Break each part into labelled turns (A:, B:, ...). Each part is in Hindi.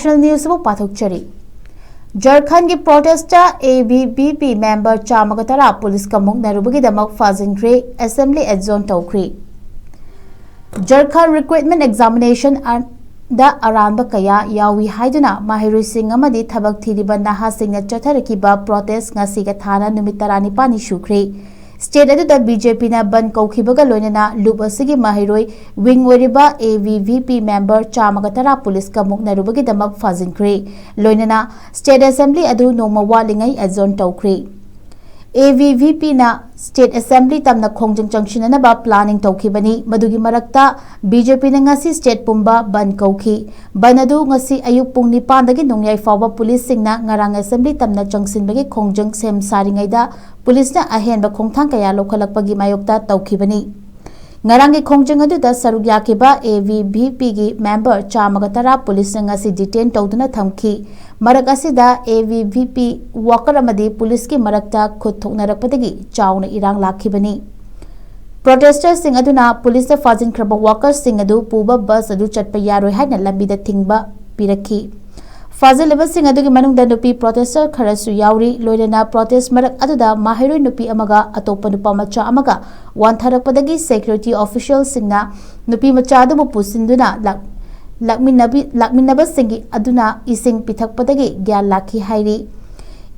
A: नेशनल न्यूज़ वो पाठकचरी झारखंड की प्रोटेस्टर ABVP मेंबर चामगतरा पुलिसका मुकनारुबा गिदामक फाजिंखरे असेंबली एडजॉर्न तौखरे झारखंड रिक्रूटमेंट एग्जामिनेशन दा अरानबा कया यावी हाइदुना माहिरुसिंग अमदी थबक थीरिबा नहासिंगना चथरकिबा प्रोटेस्ट ngasiga thana numit 15 सुख्रे स्टेट अदुदा BJP ना बन कौखिबगा लोइनना लुप असगी माहिरोय विंग ओरिबा ABVP मेंबर चामगतरा पुलिसका मुकनारुबा गिदामक फाजिंखरे लोइनना स्टेट असेंबली अदु नोमा वालिंगै एडजॉर्न तौखरे ABVP ना स्टेट असेंबली तमना खोंजंग चंगशिननबा प्लानिंग तौखिबनी मदुगी मरक्ता BJP ना ngasi स्टेट पुंबा बन कौखि बन अदु ngasi अयुक पुंग 9 दगी नोंयाय फावबा पुलिस सिंगना ngarang असेंबली तमना चंगसिनबगी खोंजंग सेम सारिङैदा पुलिसना अहेनबा खोंथांग कया लोखलकपगी मायोक्ता तौखिबनी ngarang gi khongjang adu da saruk yakiba ABVP gi member चामगतरा police ngasi detain tawduna thamki marak asida ABVP worker amadi police की मरक्ता खुद थोकनरकपदगी चाउना इरांग लाखिबनी प्रोटेस्टर्स सिंग अदुना पुलिस दा फाजिंखरबा वर्कर्स सिंग अदु पुबा बस अदु चटपा यारोय हाइना लंबीदा थिंगबा पिरखी फाजिलबा सिंग अदुगी मनुंगदा नुपी प्रोटेस्टर खरसु यावरी लोइना प्रोटेस्ट मरक अदुदा माहिरोय नुपी अमगा अतोप नुपा मचा अमगा वानथरकपदगी सिक्योरिटी ऑफिशियल सिंगना नुपी मचा अदुबु पुसिंदुना लाकमिनबा सिंगी अदुना इसिंग पिथकपदगी ग्यान लाखी हाइरी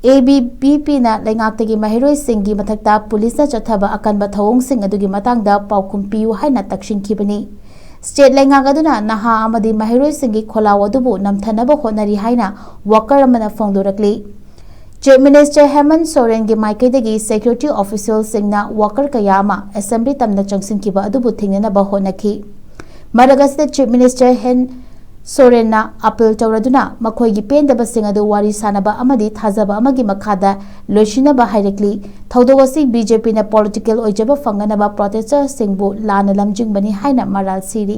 A: ABVP ना लेंगाक्तगी माहिरोय सिंगी मथक्ता पुलिस ना चथबा अकनबा थवोंग सिंग अदुगी मतांगदा पाउखुम पियु हाइना तक्सिनखिबनी स्टेट लेंगाग अदुना नहा अमदी माहिरोय सिंगी खोलाव अदुबु नमथनबा होनरी हाइना वर्कर अमना फोंदोरकली चीफ मिनिस्टर हेमंत सोरेन की माइकेदगी सिक्योरिटी ऑफिशियल सिंगना वर्कर कयामा असेंबली तमना चंगसिनखिबा अदुबु थिंगनबा होनखि मरगसते चीफ मिनिस्टर हेन सोरेना अपील तौरदुना मखोयगी पेंदबसिंग अदु वारी सानबा अमदी थाजबा अमगी मखादा लोइसिनबा हाइरकली थौदोगसी BJP ना पॉलिटिकल ओइजबा फंगनबा प्रोटेस्टर सिंगबु लाना लमजिंगबनी हाइना मराल सिरी।